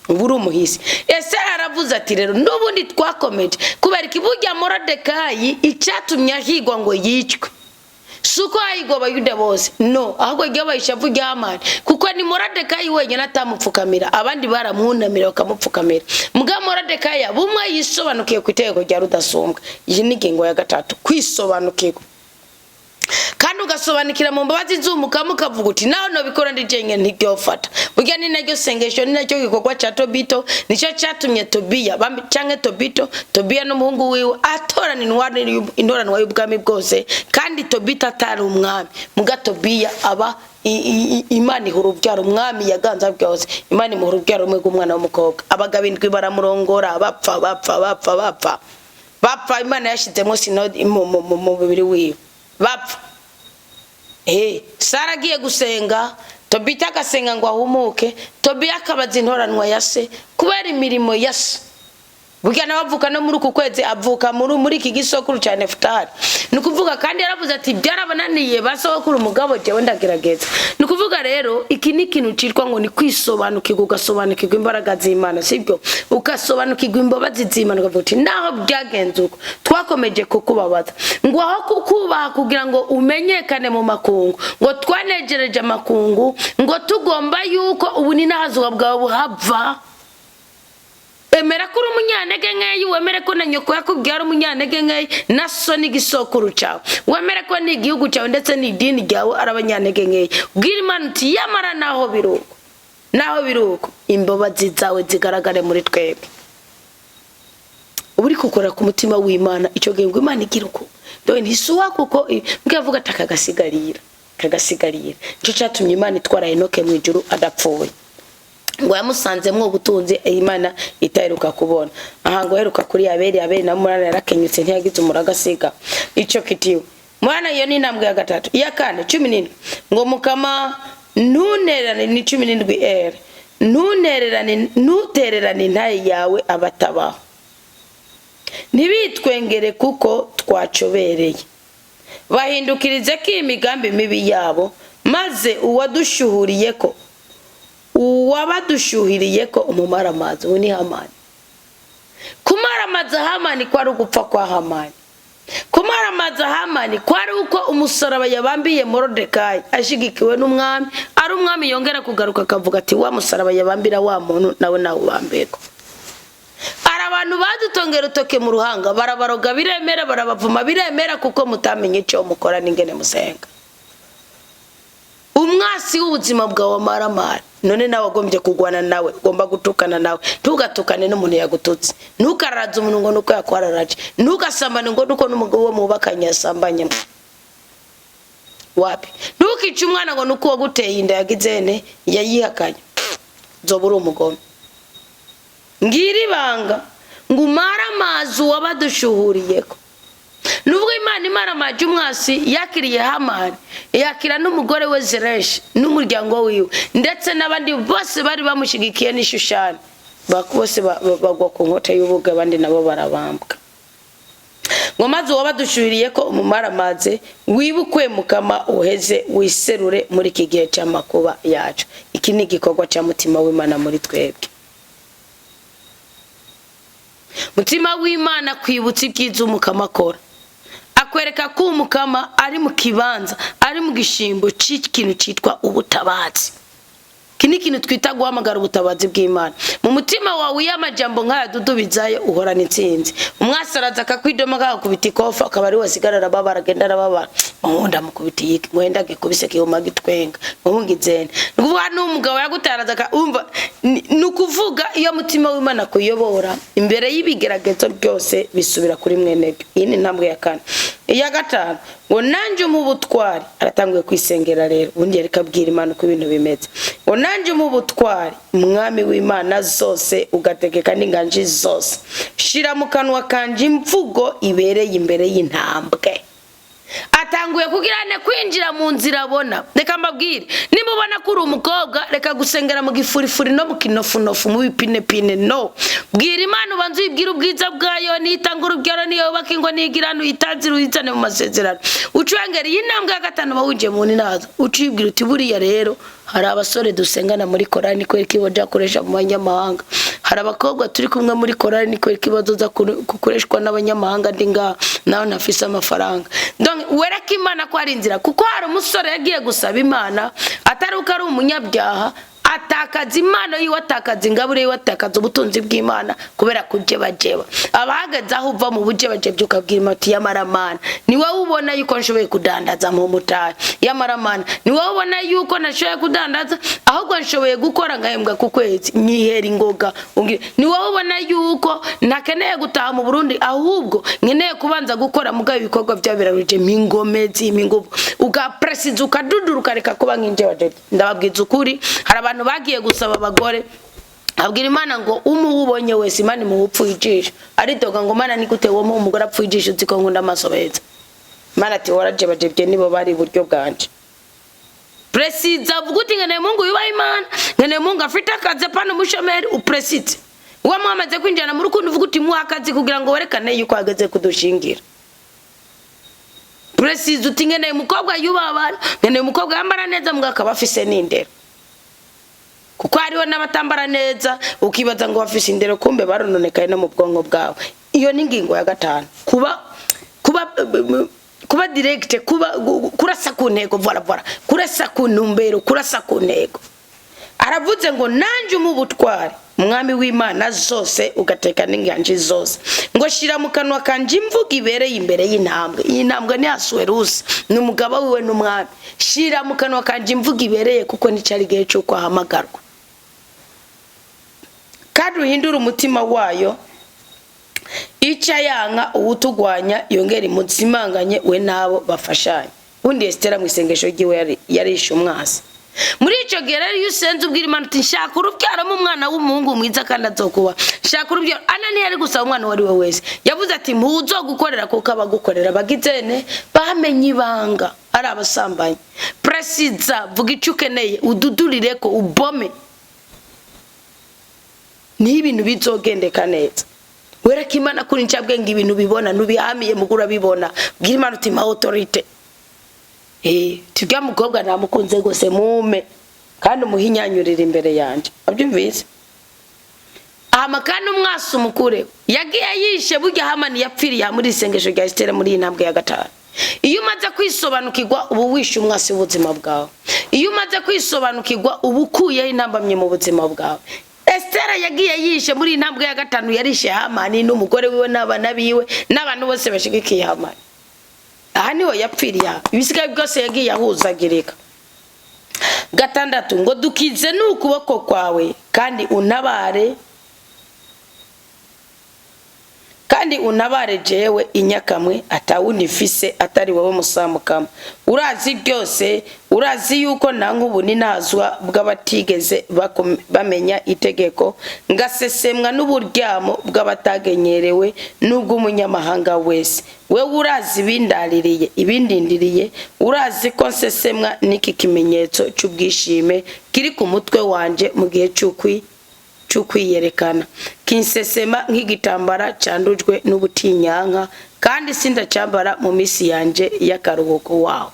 uburi umuhisi. Ese aravuze ati rero n'ubundi twakomeje kubera ikibujya Morodekayi icyatumye ahigwa ngo yicwe, suko ahigwa abayuda bose, no, ahubwo ryabayishavu rya Hamani, kuko ni Morodekayi wenyine atamupfukamira, abandi baramwunamira bakamupfukamira. Muga Morodekayi bumwe yisobanukiye ku itegeko rya Rudasumbwa. Iyi ni ingingo ya 3, kwisobanukirwa. Kandi ugasobanukira mu mbabazi z'umukamu ukavuga uti naho no bikora ndijenge ntigyofata. Burya ni naryo sengesho, ni naryo gikorwa ca Tobito, nico cyatumye Tobiya canke Tobiya n'umuhungu wiwe atorana intoranwa y'ubwami bwose, kandi Tobita atari umwami. Muga Tobiya aba Imana ihura ubyaro, umwami yaganza byose, Imana imuhura ubyaro umwe g'umwana w'umukobwa. Abagabo 7 baramurongora, bapfa Imana yashizemo sinodi mu mubiri wiwe bapfa. Sara agiye gusenga, Tobita agasenga ngo ahumuke, Tobiya akabaza intoranwa ya se kubera imirimo ya se. Burya nabavuka no muri uku kwezi avuka muri iki gisokuru cya Nefutali. Nukuvuga kandi yaravuze ati byarabananiye basokuru umugabo jewe ndagerageza. Nukuvuga rero iki ni kintu cirwa ngo ni kwisobanukirwa, ugasobanukirwa imbaraga z'Imana, sibyo? Ugasobanukirwa imbabazi z'Imana, ukavuga uti naho byagenze uko twakomeje kukubabaza, ngo aho kukubaha kugira ngo umenyekane mu makungu, ngo twanejereje amakungu, ngo tugomba yuko ubu ni nahazwa bwawe buhava. Emera ko umunyantege nkeyi, wemere ko na nyoko yakubwira umunyantege nkeyi, na so n'igisokuru cyawe, wemere ko ni igihugu cyawe ndetse n'idini ryawe arabanyantege nkeyi. Bwira Imana uti yamara naho biruko imbabazi zawe zigaragare muri twebwe. Uburi kukora ku mutima w'Imana icyo gihe ngo Imana igira uko dore ntisuwa, kuko mwavuga atakagasigarira nicyo cyatumye Imana itwara Henoke mu ijuru adapfuye, ngo yamusanzemwo ubutunzi Imana itaheruka kubona. Aha ngo heruka kuri Abeli na Murana yarakenyutse ntiyagize umuragasiga ico kitiwe. Mwana iyo ni intambwe ya 3. Iya 4 17 ngo mukama ntunererane ni 17 ntutererane intayi yawe abatabaho, ntibitwengere kuko twacobereye, bahindukirize ko imigambi mibi yabo, maze uwabadushuhiriye ko umumaramazi. Ubu ni Hamani. Kumaramaza Hamani kwari ugupfa kwa Hamani. Kumaramaza Hamani kwari uko umusaraba yabambiye Morodekayi ashigikiwe n'umwami, ari umwami yongera kugaruka akavuga ati wa musaraba yabambira wa muntu nawe nawubambeko. Arabantu badutongera utoke mu ruhanga, barabaroga biremera, barabavuma biremera, kuko mutamenye icyo mukora n'ingene musenga. Umwasi w'ubuzima bwawe maramara, none nawe agombye kugwana nawe, ugomba gutukana nawe. Ntugatukane n'umuntu yagututse, ntukaraza umuntu ngo nuko yakwararaje, ntugasambane ngo nuko n'umugabo wo mubakanye yasambanye. wapi ntukice umwana ngo nuko waguteye inda yagizene yayihakanye zobura umugome ngira ibanga ngo umara amazi wabadushuhuriyeko nubwo Imana imara amazi umwasi yakiriye Hamani yakira n'umugore we Zereshi n'umuryango wiwe ndetse n'abandi bose bari bamushigikiye n'Ishushani bose bagwa ku nkota y'ubuga abandi nabo barabambwa ngo maze wabadushuhuriye ko umumara amazi wibukwe mukama uheze wiserure muri iki gihe cy'amakuba yacu iki ni igikorwa cya mutima w'Imana muri twebwe mutima w'Imana kwibutsa ibyiza umukama akora akwereka ko umukama ari mu kibanza ari mu gishimbo cy'ikintu cyitwa ubutabazi kini kintu twita guhamagara ubutabazi bw'Imana mu mutima wawe y'amajambo nkaya dudubizaye uhorana intsinzi umwasaraza akakwidoma kakubita ikofa akaba ari wasigarara babara agenda arababara nkunda mukubitiye wenda gikubise kihuma gitwenga nkungizene nukuvuga n'umugabo yagutaraza umva nukuvuga iyo mutima w'Imana kuyobora imbere y'ibigeragezo byose bisubira kuri mwenebyo iyi ni ntambwe ya kane iya gatanu ngo nanje mu butwari aratanguye kwisengera rero ubundi reka bwira Imana uko ibintu bimeze ngo nanje mu butwari umwami w'Imana zose ugategeka n'inganji zose shira mu kanwa kanje imvugo ibereye imbere y'intambwe atanguye kugirane kwinjira mu nzira abona reka mbabwire nimubona kuri umukobwa reka gusengera mu gifurifuri no mu kinofunofu mu bipinepine no bwira Imana ubanze uyibwira ubwiza bwayo nitanga urubyaro niyo bakingo nigirano itanzira uyitane mu masezerano ucwengera y'intambwe ya gatanu bawuje mu ninazo ucibwira uti buriya rero hari abasore dusengana muri korali niko ikiboja akoresha mu banyamahanga hari abakobwa turi kumwe muri korali niko ikibazo za kukoreshwa n'abanyamahanga ndinga naho nafise amafaranga donc wereka Imana ko ari inzira kuko hari umusore yagiye gusaba Imana ataruka ari umunyabyaha atakaza Imana yiwe atakaza ingabure yiwe atakaza ubutunzi bw'Imana kubera kujebajeba abahagaze aho uva mu bujebajebye ukabwira Imana y'amaramana ni wowe ubona yuko nshoboye kudandaza mu mutari y'amaramana ni wowe ubona yuko nashoboye kudandaza ahubwo nshoboye gukora ngahembwa ku kwezi nyihera ingoga ni wowe ubona yuko nakeneye gutaha mu Burundi ahubwo nkeneye kubanza gukora mugabe ibikorwa byabiraruje mingomezi mingubu ugapresiza ukaduduruka reka kuba nkinjebaje ndababwiza ukuri hari abantu bagiye gusaba abagore abwira Imana ngo umuhubonye wese Imana imuhupfuyijisha ari doga ngo Mana ni gute wo mu umugore apfuyijisha uziko nkunda amasobeza Imana ati warajebajebye nibo bari buryo bwanje presiza vuguti ngene Mungu yuba Imana ngene Mungu afite akaze pano mushomeri upresize uwa mwamaze kwinjana mu rukundo vuguti muhakazi kugira ngo werekane yuko ageze kudushingira presiza uti ngene mukobwa yuba abantu ngene mukobwa yambara neza mugakaba afise n'indero kuko hariho n'abatambara neza ukibaza ngo bafise indero kumbe barononekaye no mu bwonko bwawe iyo ni ingingo ya gatanu kuba direct kurasa ku ntego voila kurasa ku ntumbero kurasa ku ntego aravuze ngo nanje mu butwari umwami w'Imana zose ugateka n'inganji zose ngo shira mu kanwa kanje imvugo ibereye imbere y'intambwe iyi ntambwe ni Asuwerusi n'umugabo wiwe n'umwami shira mu kanwa kanje imvugo ibereye kuko nicari gihe cyo kwahamagarwa kandi uhindura umutima wayo ica yanka uwutugwanya yongera imuzimanganye we nabo bafashanye undi Estera mu isengesho giwe yarishe umwasi muri ico gihe rero iyo usenze ubwira Imana uti nshaka urubyaro mu mwana w'umuhungu mwiza kandi azokuba nshaka urubyaro Anani yari gusaba umwana wari we wese yavuze ati mpuzo gukorera kuko abagukorera bagizene bamenye ibanga ari abasambanyi presiza vuga icyo ukeneye ududurire ko ubome ni ibintu bizogendeka neza wereka Imana kuri ncabwenge ibintu bibona nubihamiye mugura bibona bwira Imana uti ma autorite tujya mukobwa namukunze gose mume kandi umuhinyanyurira imbere yanje abyumvise amakana umwasi umukure yagiye yishe burya Hamani yapfiriye muri isengesho rya Estera muri intambwe ya gatanu iyo umaze kwisobanukirwa ubu wishe umwasi ubuzima bwawe iyo umaze kwisobanukirwa ubu ukuyeho intambamye mu buzima bwawe Estera yagiye yishe muri intambwe ya gatanu yarishe Hamani n'umugore wiwe n'abana biwe n'abantu bose bashigikiye Hamani aha niho yapfiriye ibisigaye byose yagiye ahuzagirika gatandatu ngo dukize n'ukuboko kwawe kandi unabare kandi unabare jewe inyakamwe atawundi mfise atari wowe Musamukama. Urazi byose, urazi yuko nankubu ninazwa bw'abatigeze bamenya itegeko, ngasesemwa n'uburyamo bw'abatagenyerewe nubwo umunyamahanga wese. Wewe urazi ibindindiriye, urazi ko nsesemwa n'iki kimenyetso cy'ubwishime kiri ku mutwe wanje mu gihe cy'ukwiyerekana, kinsesema nk'igitambara cyandujwe n'ubutinyanka, kandi sindacyambara mu misi yanje y'akaruhuko wawe.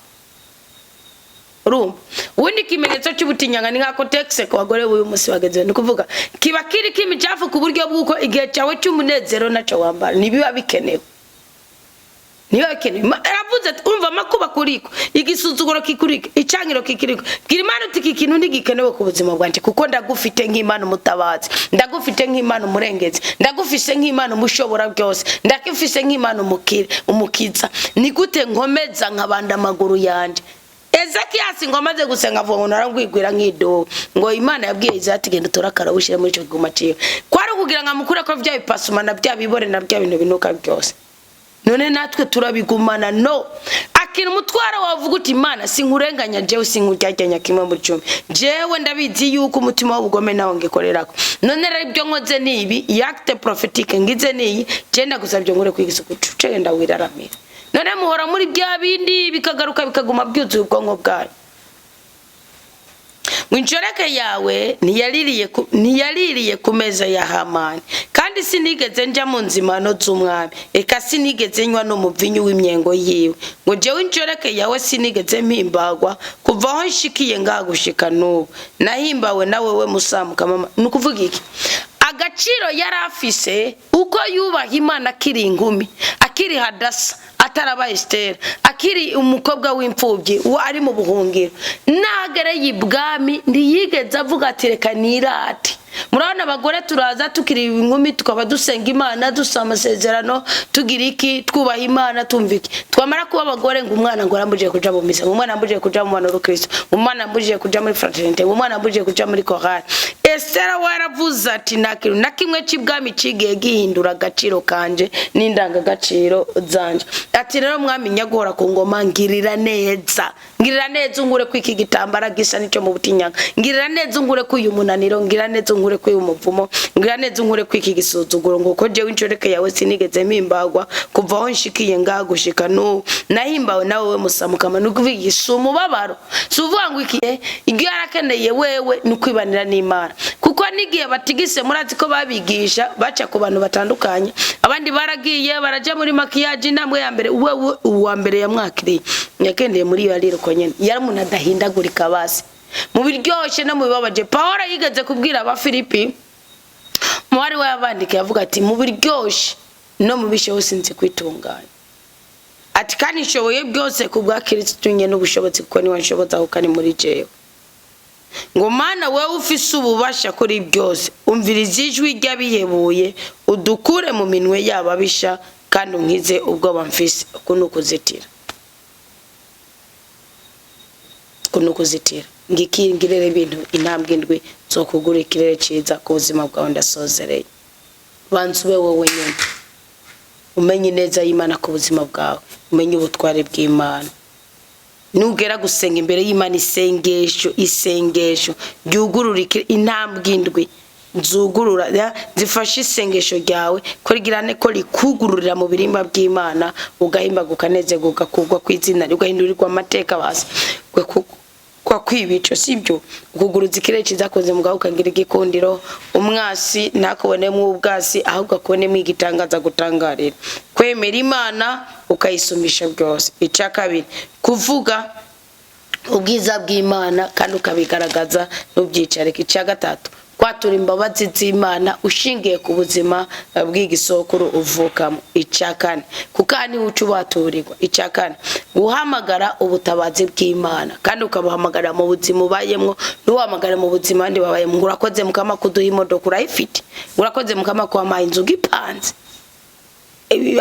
Ubundi kimenyetso cy'ubutinyanka ni nkako tekse ku bagore b'uyu munsi bageze, ni kuvuga kiba kiri kimicafu ku buryo bw'uko igihe cyawe cy'umunezero naco wambara nibiba bikenewe. Aravuze ati umva amakuba kuriko, igisuzuguro kikuriko, icangiro kikiriko, bwira Imana uti iki kintu ntigikenewe ku buzima bwanje, kuko ndagufite nk'Imana umutabazi, ndagufite nk'Imana umurengezi, ndagufise nk'Imana umushobora byose, ndagufise nk'Imana umukiza. Ni gute nkomeza nkabanda amaguru yanje? Ezekiasi ngo amaze gusenga avuga ngo narangwigwira nk'ido, ngo Imana yabwiye izati genda torakara ushire muri cyo guma ciyo, kwari kugira ngo amukure ko bya bipasuma na bya bibore na bya bintu binuka byose. None natwe turabigumana no akira umutwaro wavuga uti Imana sinkurenganya jewe sinkuryajyanya kimwe muri cumi, jewe ndabizi yuko umutima w'ubugome nawo ngikorerako. None rero ibyo nkoze nibi yakte prophetique ngize niyi genda gusabye ngure kwigisuku cugenda wiraramira. None muhora muri bya bindi bikagaruka bikaguma byuzuye ubwonko bwayo. Winjoreke yawe niyaliriye ku meza ya Hamani, kandi sinigeze nja mu nzimano z'umwami, eka sinigeze nywa no muvinyu w'imyengo yiwe. Ngo jewe injoreke yawe sinigeze mpimbagwa kuva aho nshikiye ngagushika n'ubu. Nahimbawe nawe we Musamukama. Nukuvuga iki? Agaciro yarafise uko yubaha Imana akiri ingumi, akiri Hadasa, ataraba Esther, akiri umukobwa w'imfubyi ari mu buhungiro. Nagere y'ibwami ndiyigeze avuga ati reka nirate. Murabona abagore turaza tukiri inkumi tukaba dusenga Imana, dusama amasezerano, tugira iki, twubaha Imana, tumviki. Twamara kuba abagore ngo umwana ngo arambuje kuja mu misa, umwana ambuje kuja mu mwana Kristo, umwana ambuje kuja muri fraternité, umwana ambuje kuja muri chorale. Esther waravuze ati nakiru nakimwe cy'ibwami cigiye gihindura agaciro kanje n'indanga gaciro zanje. Ati rero mwami nyagora ku ngoma ngirira neza ungure kwiki gitambara gisa nicyo mu butinyanga, ngirira neza ungure kuyu munaniro, ngirira neza ungure kuyu muvumo, ngirira neza ungure kwiki gisuzuguro, ngo ko jewe injoreke yawe sinigeze mpimbagwa kuva aho nshikiye ngagushika no nahimbawe nawe we Musamukama. Nukuvugisha umubabaro suvuga ngo iki ibyo yarakeneye wewe nukwibanira n'Imana, kuko nigiye batigise murazi ko babigisha baca ku bantu batandukanye, abandi baragiye baraja muri makiyaji namwe ya mbere wewe uwa mbere yamwakiriye yakendeye muri yo ariko nyene yaramuntu adahindagurika basi mu biryoshye no mu bibabaje. Paulo yigeze kubwira aba Filipi mwari we yabandike yavuga ati mu biryoshye no mu bishoboye sinzi kwitunganya, ati kandi nshoboye byose kubwa Kristo nyene n'ubushobozi kuko niwe nshoboza ukani muri jewe. Ngo Mana wewe ufise ububasha kuri byose, umviriza ijwi ry'abihebuye, udukure mu minwe y'ababisha, kandi unkize ubwoba mfise. Kunukuzitira ngikingirere ibintu intambwe ndwi zo kugura ikirere ciza ku buzima bwawe. Ndasozereye banzube wowe nyene umenye neza y'Imana ku buzima bwawe, umenye ubutware bw'Imana. Nugera gusenga imbere y'Imana isengesho ryugurura intambwe ndwi zugurura zifasha isengesho ryawe ko rigirane ko likugururira mu birimba by'Imana, ugahimba gukanezerwa ugakugwa kw'izina ugahindurirwa amateka basi kwa kwibico sibyo. Ukuguruza ikirere kizakoze mugaho ukagira igikundiro, umwasi ntakubonemo ubwasi ahubwo akubonemo igitangaza gutangarira. Kwemera Imana ukayisumisha byose. Icya kabiri kuvuga ubwiza bw'Imana kandi ukabigaragaza n'ubyicarika. Icya gatatu kwatura imbabazi z'Imana ushingiye ku buzima bw'igisokuru uvukamo. Icya kane kukani ucubaturirwa. Icya kane guhamagara ubutabazi bw'Imana kandi ukabuhamagara mu buzima ubayemwo, n'uhamagara mu buzima ndi babayemwo. Urakoze Mukama kuduha imodoka urayifite, urakoze Mukama kwa mahinzu gipanze.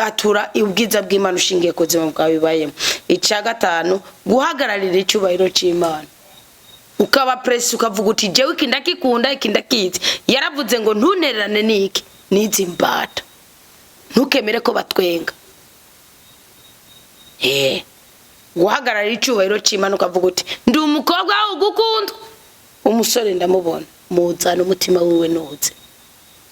Atura ubwiza bw'Imana ushingiye ku buzima bwawe bibayemwo. Icya gatanu guhagararira icyubahiro cy'Imana, ukaba press ukavuga uti jewe kindakikunda ikindakizi. Yaravuze ngo ntunererane niki nizi mbata. ntukemere ko batwenga. Guhagarara icyubahiro cy'Imana ukavuga uti ndi umukobwa ugukunda, umusore ndamubona muzana umutima wiwe nuze.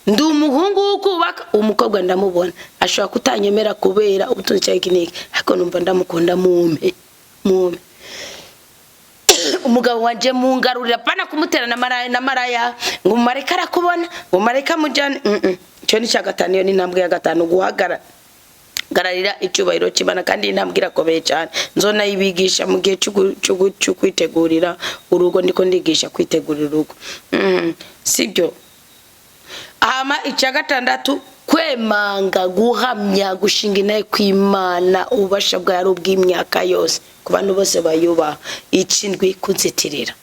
Ndi umuhungu wukubaka, umukobwa ndamubona ashobora kutanyemera kubera ubutunzi cya kiniki, ariko numva ndamukunda mumpe. Umugabo wanje mungarurira pana kumutera na maraya ngo mareka arakubona ngo mareka mujane. Cyo ni cya gatanu, yo ni intambwe ya gatanu, guhagarara gararira icyubahiro cy'Imana, kandi intambwe irakomeye cyane. Nzona yibigisha mu gihe cyo kwitegurira urugo, ndiko ndigisha kwitegurira urugo. Sibyo. Ama icya gatandatu, kwemanga, guhamya, gushinga inaye kw'Imana ububasha bwayo ari ubw'imyaka yose ku bantu bose bayubaha. Icindwi, kunzitirira.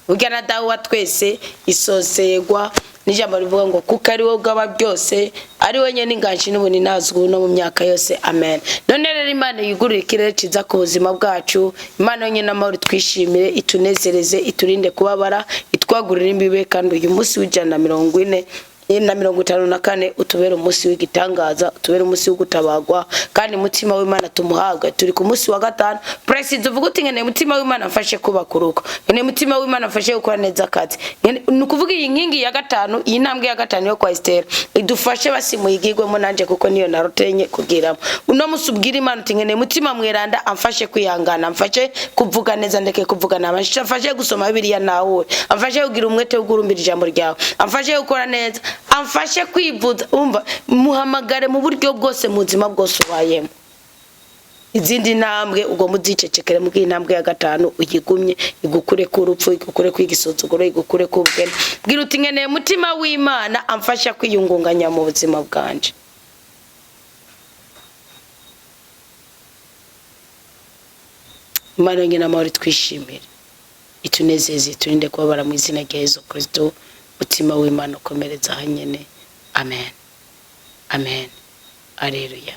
Ugana dawe wa twese isosegwa n'ijambo rivuga ngo kuko ari wowe bwaba byose, ari we nyene inganji n'ubuni nazwe no mu myaka yose. Amen. None rero Imana yigurira ikirere ciza ku buzima bwacu. Imana nyene amahoro twishimire, itunezereze, iturinde kubabara, itwagurira imbibe, kandi uyu munsi w'140 na 54 utubere umunsi w'igitangaza, utubere umunsi w'ugutabagwa, kandi mutima w'Imana tumuhabwa. Turi ku munsi wa gatanu. President uvuga uti ngene mutima w'Imana mfashe kubaka urugo, ngene mutima w'Imana mfashe gukora neza akazi. Nukuvuga iyi nkingi ya gatanu, iyi ntambwe ya gatanu yo kwa Esther idufashe basimuye igigwemo nanje kuko niyo narotenye kugiramo. Uno musubwira Imana uti ngene mutima mweranda amfashe kwihangana, amfashe kuvuga neza, ndeke kuvuga nabi, amfashe gusoma Bibiliya nawe, amfashe kugira umwete ugurumbira ijambo ryawe, amfashe gukora neza, amfashe kwivuza. Umva, muhamagare mu buryo bwose mu buzima bwose ubayemo. Izindi ntambwe ubwo muzicecekere mu intambwe ya gatanu uyigumye, igukure ku rupfu, igukure ku igisuzuguro, igukure ku bwene. Bwira uti nkeneye mutima w'Imana amfasha kwiyungunganya mu buzima bwanje. Imana nyina amahoro twishimire, itunezeze, turinde kubabara mu izina rya Yesu Kristo. Mutima w'Imana ukomereza hanyene. Amen. Amen. Alleluia.